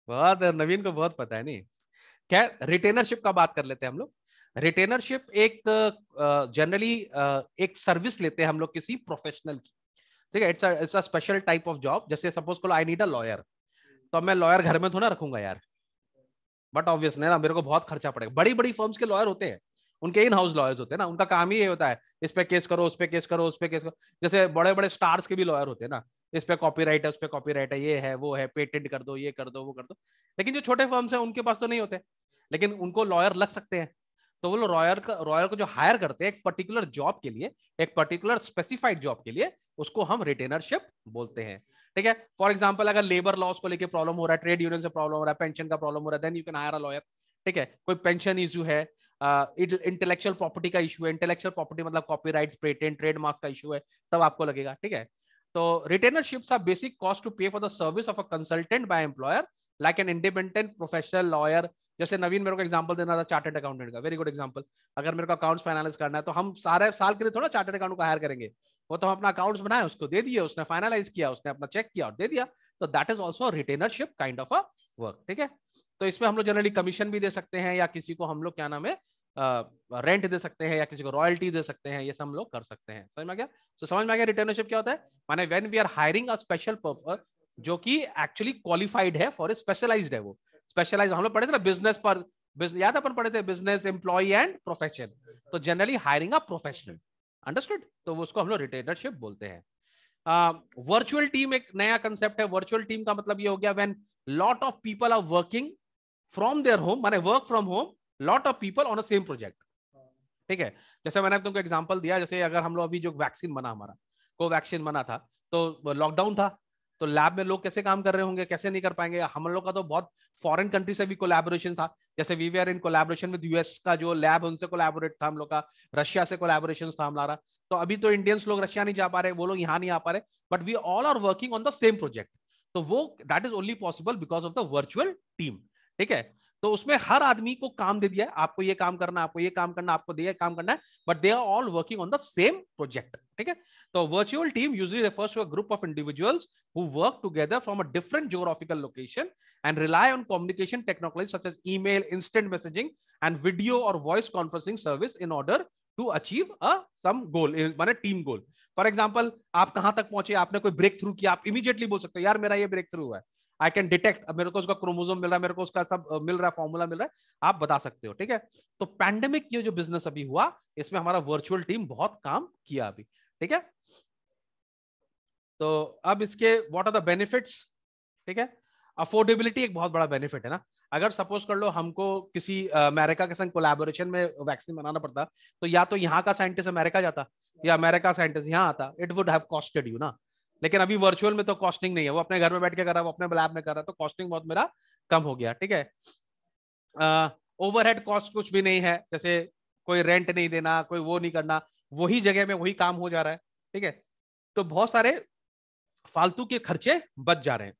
बहुत नवीन को बहुत पता है नहीं। खैर, रिटेनरशिप का बात कर लेते हैं हम लोग। रिटेनरशिप एक जनरली एक सर्विस लेते हैं हम लोग किसी प्रोफेशनल की। ठीक है, it's a special type of job. जैसे सपोज करो आई नीड अ लॉयर, तो मैं लॉयर घर में थोड़ा रखूंगा यार, बट ऑब्वियस ना, मेरे को बहुत खर्चा पड़ेगा। बड़ी बड़ी फर्म्स के लॉयर होते हैं, उनके इन हाउस लॉयर्स होते हैं ना, उनका काम ही ये होता है इस पे केस करो, उस पे केस करो, उस पे केस करो। जैसे बड़े बड़े स्टार्स के भी लॉयर होते हैं ना, इस पे कॉपीराइट है, उस पे कॉपीराइट है, ये है वो है, पेटेंट कर दो, ये कर दो, वो कर दो। लेकिन जो छोटे फर्म्स हैं उनके पास तो नहीं होते, लेकिन उनको लॉयर लग सकते हैं। तो वो लॉयर को जो हायर करते हैं एक पर्टिकुलर जॉब के लिए, एक पर्टिकुलर स्पेसिफाइड जॉब के लिए, उसको हम रिटेनरशिप बोलते हैं। ठीक है, फॉर एग्जाम्पल अगर लेबर लॉस को लेकर प्रॉब्लम हो रहा है, ट्रेड यूनियन से प्रॉब्लम हो रहा है, पेंशन का प्रॉब्लम हो रहा है, then you can hire a lawyer. ठीक है, कोई पेंशन इश्यू है, इंटेलेक्चुअल प्रॉपर्टी का इशू है, इंटेलेक्चुअल प्रॉपर्टी मतलब कॉपीराइट्स, पेटेंट, ट्रेडमार्क का इशू है, तब आपको लगेगा। ठीक है, तो retainerships are basic cost to pay for the service of a consultant by employer like an independent professional lawyer. जैसे नवीन मेरे को एग्जांपल देना था चार्टर्ड अकाउंटेंट का, वेरी गुड एग्जांपल। अगर मेरे को अकाउंट्स फाइनलाइज करना है तो हम सारे साल के लिए थोड़ा चार्टर्ड अकाउंट को हायर करेंगे, वो तो हम अपना अकाउंट्स बनाए, उसको दे दिए, उसने फाइनलाइज किया, उसने अपना चेक किया और दे दिया। तो that is also रिटेनरशिप kind of a work. ठीक है, तो इसमें हम लोग जनरली कमीशन भी दे सकते हैं, या किसी को हम लोग क्या नाम है रेंट दे सकते हैं, या किसी को रॉयल्टी दे सकते हैं, ये सब हम लोग कर सकते हैं। समझ में आ गया? तो समझ में आ गया रिटेनरशिप क्या होता है? माने when we are hiring a special purpose जो कि एक्चुअली क्वालिफाइड है फॉर ए स्पेशलाइज्ड है, वो स्पेशलाइज हम लोग पढ़े थे ना बिजनेस पर, याद अपन पढ़े थे बिजनेस, एम्प्लॉय एंड प्रोफेशन। तो generally hiring a professional, understood? तो उसको हम लोग रिटेनरशिप बोलते हैं। वर्चुअल टीम एक नया कंसेप्ट है। वर्चुअल टीम का मतलब ये हो गया when lot of people are working from their home, माने work from home, lot of people on a same project. ठीक है, जैसे मैंने तुमको एग्जांपल दिया, जैसे अगर हम लोग अभी जो वैक्सीन बना, हमारा कोवैक्सीन बना था, तो लॉकडाउन था, तो लैब में लोग कैसे काम कर रहे होंगे, कैसे नहीं कर पाएंगे। हम लोग का तो बहुत फॉरेन कंट्री से भी कोलैबोरेशन था, जैसे we were in collaboration with US का जो लैब, उनसे कोलैबोरेट था हम लोग का, रशिया से कोलैबोरेशन था हमारा। तो अभी तो इंडियंस लोग रशिया नहीं जा पा रहे, वो लोग यहाँ नहीं आ पा रहे, but we all are working on the same project. तो वो that is only possible because of the virtual team. ठीक है, तो उसमें हर आदमी को काम दे दिया है, आपको ये काम करना, आपको ये काम करना, आपको ये काम करना है, but they are all working on the same project, ठीक है। तो virtual team usually refers to a group of individuals who work together from a different geographical location and rely on communication technologies such as email, instant messaging and video or voice conferencing service in order to achieve a some goal, माने team goal. For example, आप कहां तक पहुंचे, आपने कोई break through किया, आप immediately बोल सकते हो यार मेरा ये ब्रेक थ्रू हुआ है, आई कैन डिटेक्ट, मेरे को उसका क्रोमोसोम मिल रहा है, मेरे को उसका सब मिल रहा है, फॉर्मूला मिल रहा है, आप बता सकते हो, ठीक है। तो पैंडेमिक ये जो बिजनेस अभी हुआ, इसमें हमारा वर्चुअल टीम बहुत काम किया अभी, ठीक है। तो अब इसके व्हाट आर द बेनिफिट्स, ठीक है। अफोर्डेबिलिटी एक बहुत बड़ा बेनिफिट है ना। अगर सपोज कर लो हमको किसी अमेरिका के संग कोलैबोरेशन में वैक्सीन बनाना पड़ता, तो या तो यहाँ का साइंटिस्ट अमेरिका जाता या अमेरिका साइंटिस्ट यहाँ आता, it would have costed you ना। लेकिन अभी वर्चुअल में तो कॉस्टिंग नहीं है, वो अपने घर में बैठ के कर रहा है, वो अपने लैब में कर रहा है, तो कॉस्टिंग बहुत मेरा कम हो गया, ठीक है। ओवरहेड कॉस्ट कुछ भी नहीं है, जैसे कोई रेंट नहीं देना, कोई वो नहीं करना, वही जगह में वही काम हो जा रहा है, ठीक है। तो बहुत सारे फालतू के खर्चे बच जा रहे हैं।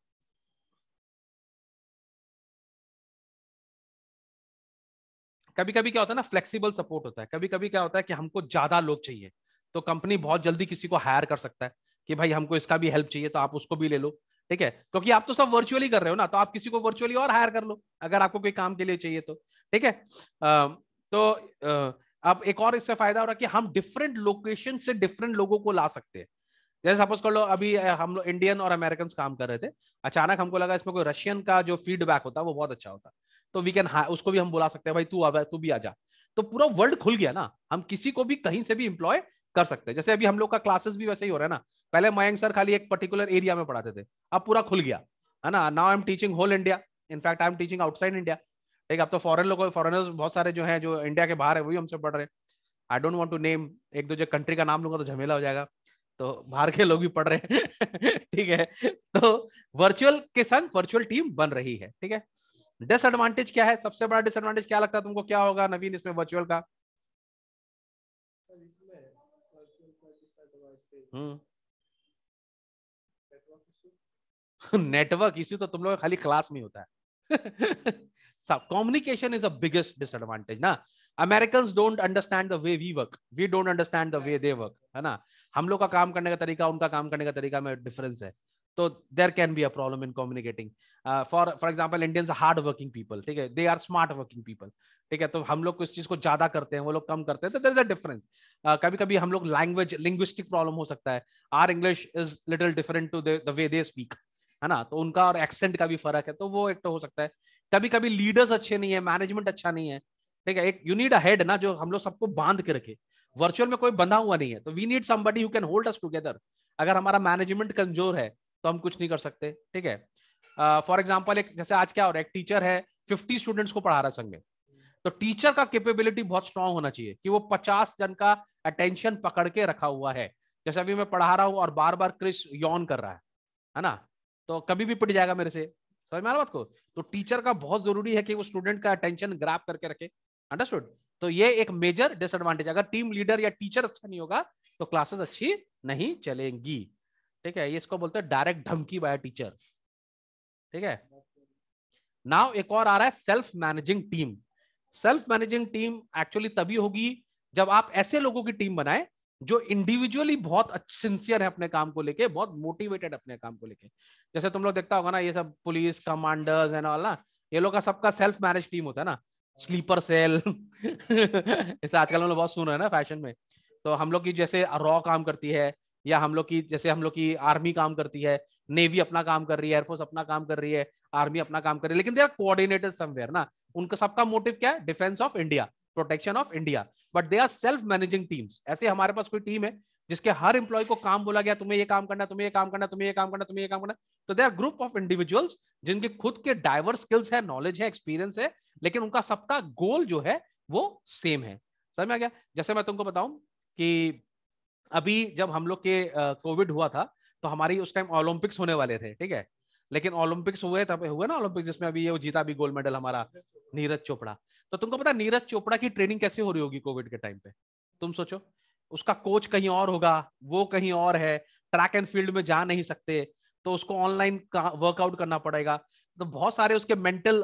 कभी कभी क्या होता है ना, फ्लेक्सिबल सपोर्ट होता है। कभी कभी क्या होता है कि हमको ज्यादा लोग चाहिए, तो कंपनी बहुत जल्दी किसी को हायर कर सकता है कि भाई हमको इसका भी हेल्प चाहिए, तो आप उसको भी ले लो, ठीक है। क्योंकि आप तो सब वर्चुअली कर रहे हो ना, तो आप किसी को वर्चुअली और हायर कर लो अगर आपको कोई काम के लिए चाहिए तो, ठीक है। तो अब एक और इससे फायदा हो रहा है कि हम डिफरेंट लोकेशन से डिफरेंट लोगों को ला सकते हैं। जैसे सपोज कर लो अभी हम लोग इंडियन और अमेरिकन काम कर रहे थे, अचानक हमको लगा इसमें कोई रशियन का जो फीडबैक होता है वो बहुत अच्छा होता, तो वी कैन, उसको भी हम बुला सकते हैं, भाई तू भी आ जा। तो पूरा वर्ल्ड खुल गया ना, हम किसी को भी कहीं से भी इंप्लॉय कर सकते हैं। जैसे अभी हम लोग का क्लासेस भी वैसे ही हो रहा है ना, पहले मयंक सर खाली एक पर्टिकुलर एरिया में पढ़ाते थे, अब पूरा खुल गया है ना। Now I am teaching whole India, in fact I am teaching outside India, ठीक है। अब तो फॉरेन लोग, फॉरेनर्स बहुत सारे जो है जो इंडिया के बाहर है वही हमसे पढ़ रहे हैं। I don't want to name, एक दो जो कंट्री का नाम लूंगा तो झमेला हो जाएगा, तो बाहर के लोग भी पढ़ रहे हैं ठीक है। तो वर्चुअल के संग वर्चुअल टीम बन रही है, ठीक है। डिसएडवांटेज क्या है, सबसे बड़ा डिसएडवांटेज क्या लगता है तुमको, क्या होगा नवीन इसमें वर्चुअल का? नेटवर्क इश्यू तो तुम लोग खाली क्लास में होता है सब communication is a biggest disadvantage ना। Americans don't understand the way we work, we don't understand the way they work, है ना। हम लोग का काम करने का तरीका, उनका काम करने का तरीका में डिफरेंस है, तो there can be a problem in communicating. For example Indians are hard working people, ठीक है, they are smart working people, ठीक है। तो हम लोग इस चीज को ज्यादा करते हैं, वो लोग कम करते हैं, तो देयर इज अ डिफरेंस। कभी कभी हम लोग लैंग्वेज लिंग्विस्टिक प्रॉब्लम हो सकता है, our English is little different to the way they speak, है ना, तो उनका और एक्सेंट का भी फर्क है, तो वो एक तो हो सकता है। कभी कभी लीडर्स अच्छे नहीं है, मैनेजमेंट अच्छा नहीं है, ठीक है। एक यू नीड अ हेड ना, जो हम लोग सबको बांध के रखे। वर्चुअल में कोई बंधा हुआ नहीं है, तो we need somebody who can hold us together. अगर हमारा मैनेजमेंट कमजोर है तो हम कुछ नहीं कर सकते, ठीक है। फॉर एग्जाम्पल एक जैसे आज क्या हो रहा है, एक टीचर है 50 स्टूडेंट्स को पढ़ा रहा है संग में, तो टीचर का कैपेबिलिटी बहुत स्ट्रांग होना चाहिए कि वो 50 जन का अटेंशन पकड़ के रखा हुआ है। जैसे अभी मैं पढ़ा रहा हूँ और बार बार क्रिस यॉन कर रहा है ना, तो कभी भी पिट जाएगा मेरे से, समझ में आ रहा बात को। तो टीचर का बहुत जरूरी है कि वो स्टूडेंट का अटेंशन ग्रैब करके रखे, अंडरस्टूड। तो ये एक मेजर डिसएडवांटेज, अगर टीम लीडर या टीचर अच्छा नहीं होगा तो क्लासेस अच्छी नहीं चलेंगी, ठीक है। ये इसको बोलते हैं डायरेक्ट धमकी बाय टीचर, ठीक है। नाउ एक और आ रहा है self managing team. Self managing team actually तभी होगी जब आप ऐसे लोगों की टीम बनाए जो इंडिविजुअली बहुत सिंसियर है अपने काम को लेके, बहुत मोटिवेटेड अपने काम को लेके। जैसे तुम लोग देखता होगा ना, ये सब पुलिस कमांडर्स एंड ऑल ना, ये लोग का सबका सेल्फ मैनेज टीम होता है ना, स्लीपर सेल जैसे आजकल हम लोग बहुत सुन रहे हैं ना फैशन में। तो हम लोग की जैसे रॉ काम करती है, या हम लोग की जैसे हम लोग की आर्मी काम करती है, नेवी अपना काम कर रही है, एयरफोर्स अपना काम कर रही है, आर्मी अपना काम कर रही है, लेकिन दे आर कोऑर्डिनेटेड समवेयर ना। उनका सबका मोटिव क्या है, defence of India, protection of India, but they are self managing teams. ऐसे हमारे पास कोई टीम है जिसके हर एम्प्लॉय को काम बोला गया, तुम्हें ये काम करना, तुम्हें ये काम करना, तुम्हें ये काम करना, तुम्हें ये काम करना। तो दे आर ग्रुप ऑफ इंडिविजुअल्स जिनके खुद के डाइवर्स स्किल्स है, नॉलेज है, एक्सपीरियंस है, लेकिन उनका सबका गोल जो है वो सेम है। समझ में आ गया। जैसे मैं तुमको बताऊं कि अभी जब हम लोग के कोविड हुआ था, तो हमारी उस टाइम ओलंपिक्स होने वाले थे, ठीक है। लेकिन ओलंपिक्स हुए तब हुए ना ओलंपिक्स, जिसमें अभी ये जीता भी गोल्ड मेडल हमारा नीरज चोपड़ा। तो तुमको पता नीरज चोपड़ा की ट्रेनिंग कैसे हो रही होगी कोविड के टाइम पे? तुम सोचो, उसका कोच कहीं और होगा, वो कहीं और है, ट्रैक एंड फील्ड में जा नहीं सकते, तो उसको ऑनलाइन वर्कआउट करना पड़ेगा। तो बहुत सारे उसके मेंटल,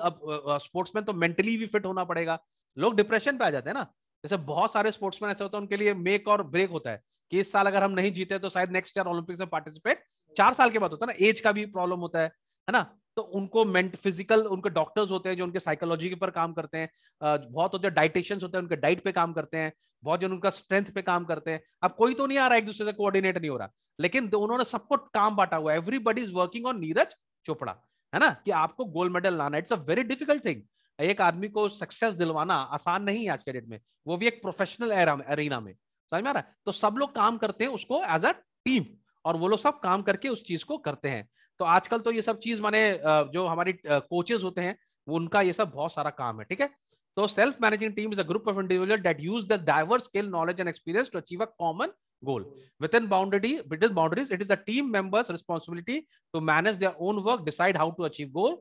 स्पोर्ट्समैन तो मेंटली भी फिट होना पड़ेगा। लोग डिप्रेशन पे आ जाते हैं ना, जैसे बहुत सारे स्पोर्ट्समैन ऐसे होते हैं उनके लिए मेक और ब्रेक होता है कि इस साल अगर हम नहीं जीते तो शायद नेक्स्ट ईयर ओलंपिक्स में पार्टिसिपेट, 4 साल के बाद होता है ना, एज का भी प्रॉब्लम होता है ना। तो उनको फिजिकल, उनके डॉक्टर्स होते हैं जो उनके साइकोलॉजी के पर काम करते हैं, बहुत होते हैं डाइटिशियंस होते हैं, उनके डाइट पे काम करते हैं, बहुत जन उनका स्ट्रेंथ पे काम करते हैं। अब कोई तो नहीं आ रहा एक दूसरे से कोऑर्डिनेट नहीं हो रहा, लेकिन उन्होंने सबको काम बांटा हुआ है। Everybody is working on Neeraj Chopra, है ना, कि आपको गोल्ड मेडल लाना। It's a very difficult thing. एक आदमी को सक्सेस दिलवाना आसान नहीं है आज के डेट में, वो भी एक प्रोफेशनल एरिना में, समझ में आ रहा है। तो सब लोग काम करते हैं उसको एज अ टीम, और वो लोग सब काम करके उस चीज को करते हैं। तो आजकल तो ये सब चीज माने जो हमारी कोचेस होते हैं वो, उनका ये सब बहुत सारा काम है, ठीक है। तो self managing team is a group of individual that use the diverse skill, knowledge and experience to achieve a common goal within boundaries. It is the team members responsibility to manage their own work, decide how to achieve goal,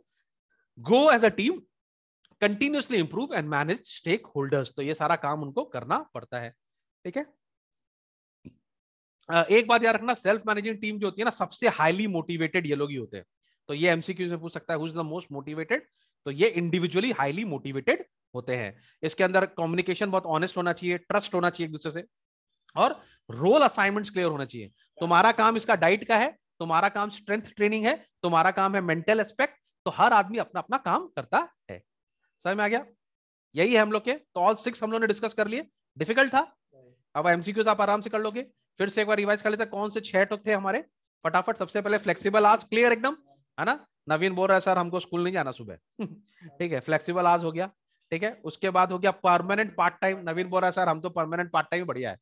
go as a team, continuously improve and manage stakeholders. तो ये सारा काम उनको करना पड़ता है, ठीक है। एक बात याद रखना, सेल्फ मैनेजिंग टीम जो होती है ना, सबसे हाईली मोटिवेटेड ये लोग ही होते हैं। तो ये एमसीक्यू में पूछ सकता है who is the most motivated, तो ये इंडिविजुअली हाईली मोटिवेटेड होते हैं। इसके अंदर कम्युनिकेशन बहुत ऑनेस्ट होना चाहिए, ट्रस्ट होना चाहिए एक दूसरे से, और रोल असाइनमेंट्स क्लियर होना चाहिए। तुम्हारा काम इसका डाइट का है, तुम्हारा काम स्ट्रेंथ ट्रेनिंग है, तुम्हारा काम है मेंटल एस्पेक्ट। तो हर आदमी अपना अपना काम करता है। समझ में आ गया? यही है हम लोग के। तो ऑल 6 हम लोग ने डिस्कस कर लिए। डिफिकल्ट था? अब एमसीक्यूज आप आराम से कर लोगे। फिर से एक बार रिवाइज कर लेते हैं, कौन से 6 थे हमारे फटाफट। सबसे पहले फ्लेक्सिबल आज, क्लियर एकदम, है ना। नवीन बोल रहा है सर हमको स्कूल नहीं जाना सुबह ठीक है, फ्लेक्सिबल आज हो गया, ठीक है। उसके बाद हो गया परमानेंट पार्ट टाइम। नवीन बोल रहा है सर हम तो परमानेंट पार्ट टाइम बढ़िया है,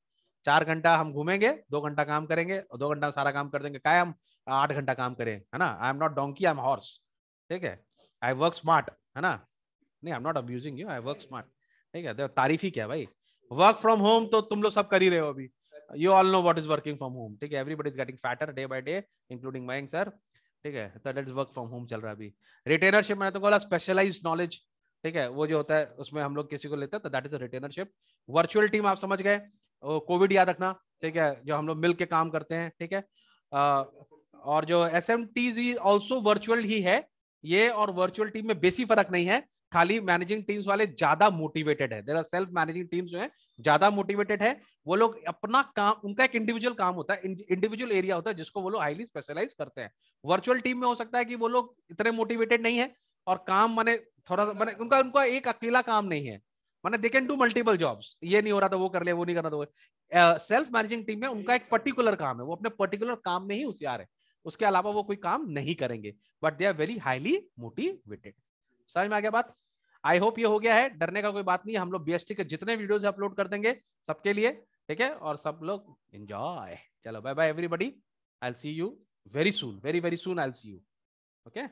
4 घंटा हम घूमेंगे, 2 घंटा काम करेंगे और 2 घंटा सारा काम कर देंगे। क्या हम 8 घंटा काम करें, है ना। I am not donkey, I am horse, ठीक है। आई वर्क स्मार्ट, है ना। नहीं, I am not abusing you, I work smart, ठीक है। तारीफ ही क्या भाई, वर्क फ्रॉम होम तो तुम लोग सब कर ही रहे हो अभी। You all know what is working from home, ठीक है। Everybody is getting fatter day by day, including Mayank sir, ठीक है। तो that is work from home चल रहा है अभी। रिटेनरशिप मैंने तो बोला स्पेशलाइज्ड नॉलेज, ठीक है, वो जो होता है उसमें हम लोग किसी को लेते हैं तो that is a रिटेनरशिप। Virtual team आप समझ गए, कोविड याद रखना, ठीक है, जो हम लोग मिलकर काम करते हैं, ठीक है। और जो एसएमटीज ऑल्सो वर्चुअल ही है ये, और वर्चुअल टीम में बेसी फर्क नहीं है, खाली मैनेजिंग टीम्स वाले ज्यादा मोटिवेटेड है। There are self managing teams जो है ज्यादा मोटिवेटेड है। वो लोग अपना काम, उनका एक इंडिविजुअल काम होता है, इंडिविजुअल एरिया होता है जिसको वो लोग हाईली स्पेशलाइज करते हैं। वर्चुअल टीम में हो सकता है कि वो लोग इतने मोटिवेटेड नहीं है, और काम माने थोड़ा माने उनका उनका एक अकेला काम नहीं है, माने they can do multiple jobs. ये नहीं हो रहा तो वो कर ले, वो नहीं करना तो सेल्फ मैनेजिंग टीम में उनका एक पर्टिकुलर काम है, वो अपने पर्टिकुलर काम में ही होशियार है, उसके अलावा वो कोई काम नहीं करेंगे, but they are very highly motivated. समझ में आ गया बात? आई होप ये हो गया है, डरने का कोई बात नहीं है। हम लोग बीएसटी के जितने वीडियोस अपलोड कर देंगे सबके लिए, ठीक है, और सब लोग एंजॉय। चलो bye bye everybody, I will see you very soon, very very soon I will see you, okay.